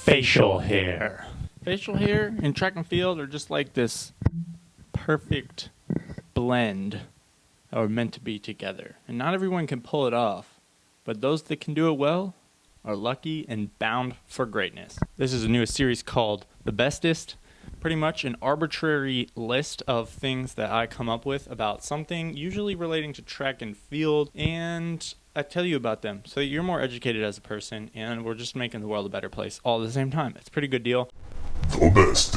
facial hair. Facial hair and track and field are just like this perfect blend that are meant to be together. And not everyone can pull it off, but those that can do it well are lucky and bound for greatness. This is a new series called The Bestest. Pretty much an arbitrary list of things that I come up with about something, usually relating to track and field, and I tell you about them so that you're more educated as a person, and we're just making the world a better place all at the same time. It's a pretty good deal. The bestest.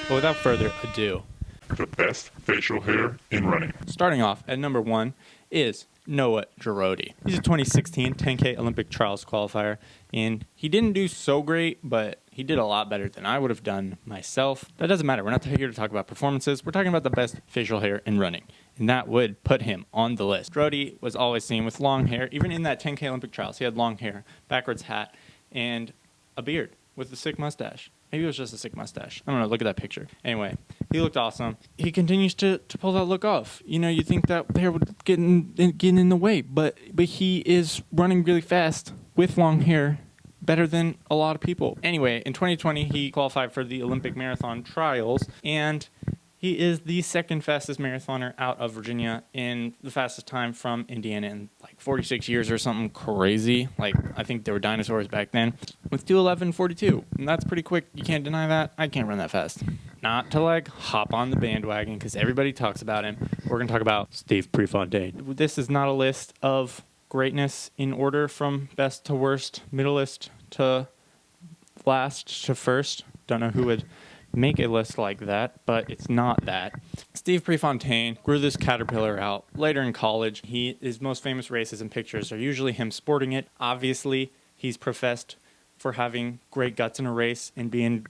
But without further ado, The best facial hair in running. starting off at number 1 is Noah Jero D. He's a 2016 10K Olympic trials qualifier, and he didn't do so great, but he did a lot better than I would have done myself. That doesn't matter. We're not here to talk about performances. We're talking about the best facial hair in running, and that would put him on the list. Jero D was always seen with long hair. Even in that 10K Olympic trials, he had long hair, backwards hat, and a beard with a sick mustache. Maybe it was just a sick mustache. I don't know. Look at that picture. Anyway, he looked awesome. He continues to pull that look off. You know, you think that hair would get in the way, but he is running really fast with long hair, better than a lot of people. Anyway, in 2020, he qualified for the Olympic marathon trials, and he is the second fastest marathoner out of Virginia in the fastest time from Indiana in like 46 years or something crazy. Like, I think there were dinosaurs back then. With 2:11:42. And that's pretty quick. You can't deny that. I can't run that fast. Not to like hop on the bandwagon because everybody talks about him. We're going to talk about Steve Prefontaine. This is not a list of greatness in order from best to worst, middleist to last to first. Don't know who would make a list like that, but it's not that. Steve Prefontaine grew this caterpillar out later in college. His most famous races and pictures are usually him sporting it. Obviously, he's professed for having great guts in a race and being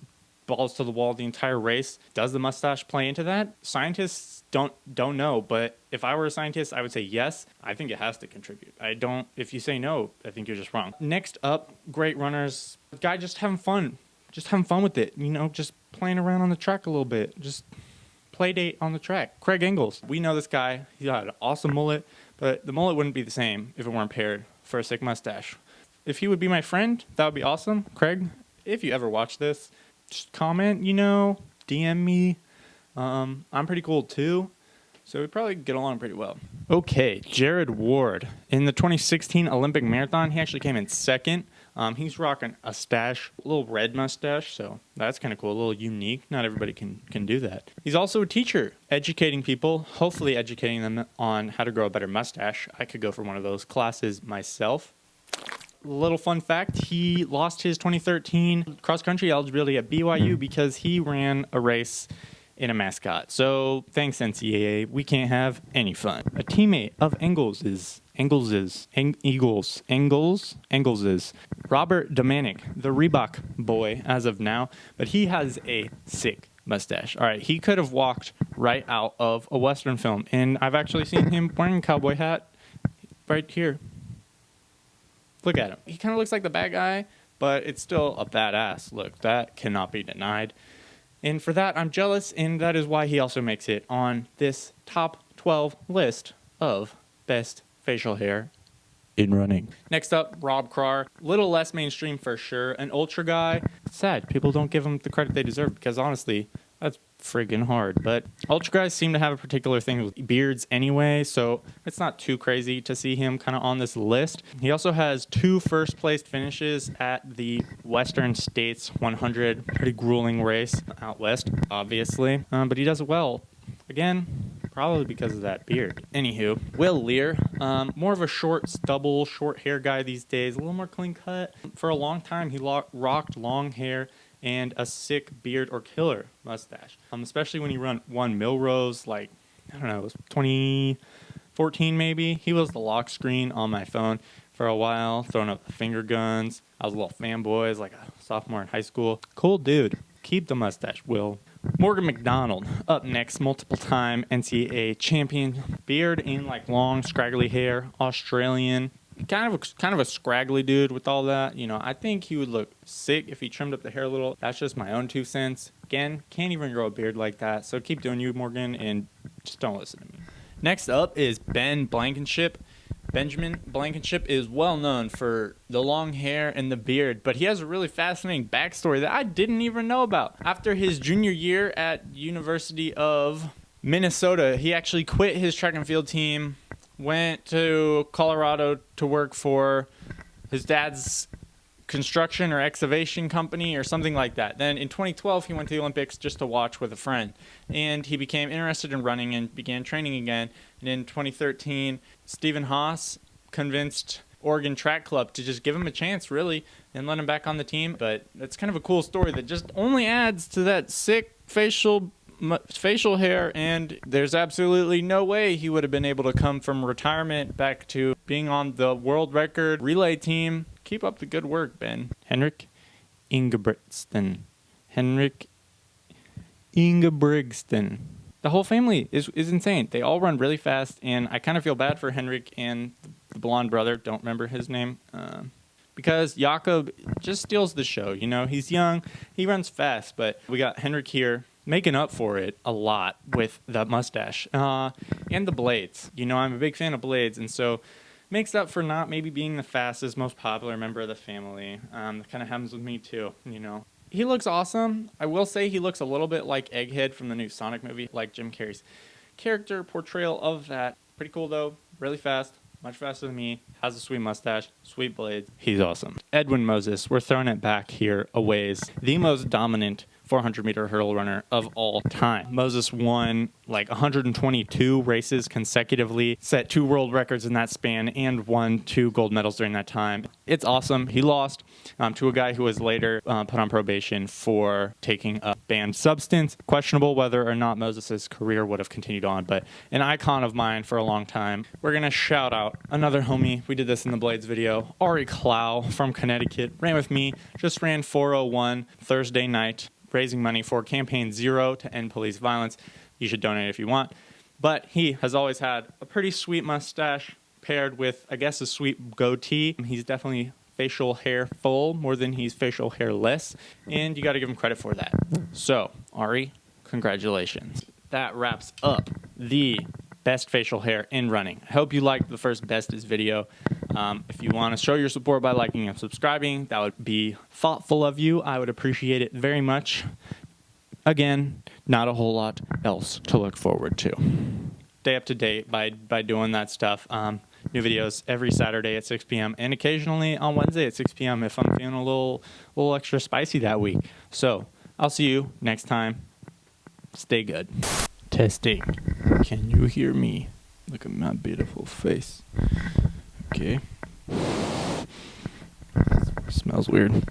balls to the wall the entire race. Does the mustache play into that? Scientists don't know, but if I were a scientist, I would say yes. I think it has to contribute. If you say no, I think you're just wrong. Next up, great runners. Guy just having fun. Just having fun with it, just playing around on the track a little bit. Just play date on the track. Craig Engels. We know this guy. He had an awesome mullet, but the mullet wouldn't be the same if it weren't paired for a sick mustache. If he would be my friend, that would be awesome. Craig, if you ever watch this, just comment, DM me. I'm pretty cool too, so we probably get along pretty well. Okay, Jared Ward. In the 2016 Olympic Marathon, he actually came in second. He's rocking a stash, a little red mustache, so that's kind of cool, a little unique. Not everybody can do that. He's also a teacher, educating people, hopefully educating them on how to grow a better mustache. I could go for one of those classes myself. Little fun fact, he lost his 2013 cross-country eligibility at BYU because he ran a race in a mascot. So thanks, NCAA. We can't have any fun. A teammate of Engels is Robert Domanic, the Reebok boy as of now, but he has a sick mustache. All right, he could have walked right out of a Western film, and I've actually seen him wearing a cowboy hat right here. Look at him. He kind of looks like the bad guy, but it's still a badass look. That cannot be denied. And for that, I'm jealous, and that is why he also makes it on this top 12 list of best facial hair in running. Next up, Rob Krar. Little less mainstream for sure. An ultra guy. It's sad. People don't give him the credit they deserve because honestly, that's friggin' hard. But ultra guys seem to have a particular thing with beards anyway, so it's not too crazy to see him kind of on this list. He also has 2 first-place finishes at the Western States 100. Pretty grueling race out west, obviously. But he does it well. Again, probably because of that beard. Anywho, Will Lear, more of a short hair guy these days, a little more clean cut. For a long time, he rocked long hair and a sick beard or killer mustache. Especially when he won Milrose, it was 2014 maybe. He was the lock screen on my phone for a while, throwing up the finger guns. I was a little fanboy, like a sophomore in high school. Cool dude. Keep the mustache, Will. Morgan McDonald, up next, multiple-time NCAA champion. Beard and long, scraggly hair, Australian. Kind of a scraggly dude with all that. I think he would look sick if he trimmed up the hair a little. That's just my own 2 cents. Again, can't even grow a beard like that. So keep doing you, Morgan, and just don't listen to me. Next up is Ben Blankenship. Benjamin Blankenship is well known for the long hair and the beard, but he has a really fascinating backstory that I didn't even know about. After his junior year at University of Minnesota, he actually quit his track and field team, went to Colorado to work for his dad's construction or excavation company or something like that. Then in 2012, he went to the Olympics just to watch with a friend, and he became interested in running and began training again. And in 2013, Stephen Haas convinced Oregon Track Club to just give him a chance, really, and let him back on the team. But it's kind of a cool story that just only adds to that sick facial hair, and there's absolutely no way he would have been able to come from retirement back to being on the world record relay team. Keep up the good work, Ben. Henrik Ingebrigtsen. The whole family is insane. They all run really fast, and I kind of feel bad for Henrik and the blonde brother. Don't remember his name. Because Jakob just steals the show. You know, he's young, he runs fast, but we got Henrik here making up for it a lot with the mustache and the blades. You know, I'm a big fan of blades, and so makes up for not maybe being the fastest, most popular member of the family. That kind of happens with me too, you know. He looks awesome. I will say he looks a little bit like Egghead from the new Sonic movie, like Jim Carrey's character portrayal of that. Pretty cool though, really fast, much faster than me, has a sweet mustache, sweet blades. He's awesome. Edwin Moses, we're throwing it back here a ways. The most dominant 400-meter hurdle runner of all time. Moses won like 122 races consecutively, set 2 world records in that span, and won 2 gold medals during that time. It's awesome. He lost to a guy who was later put on probation for taking a banned substance. Questionable whether or not Moses' career would have continued on, but an icon of mine for a long time. We're going to shout out another homie. We did this in the Blades video. Ari Clow from Connecticut ran with me, just ran 4:01 Thursday night, raising money for Campaign Zero to end police violence. You should donate if you want. But he has always had a pretty sweet mustache paired with, I guess, a sweet goatee. He's definitely facial hair full more than he's facial hair less, and you got to give him credit for that. So, Ari, congratulations. That wraps up the best facial hair in running. I hope you liked the first bestest video. If you want to show your support by liking and subscribing, that would be thoughtful of you. I would appreciate it very much. Again, not a whole lot else to look forward to. Stay up to date by doing that stuff. New videos every Saturday at 6 p.m. and occasionally on Wednesday at 6 p.m. if I'm feeling a little extra spicy that week. So I'll see you next time. Stay good. Testing. Can you hear me? Look at my beautiful face. Okay. Smells weird.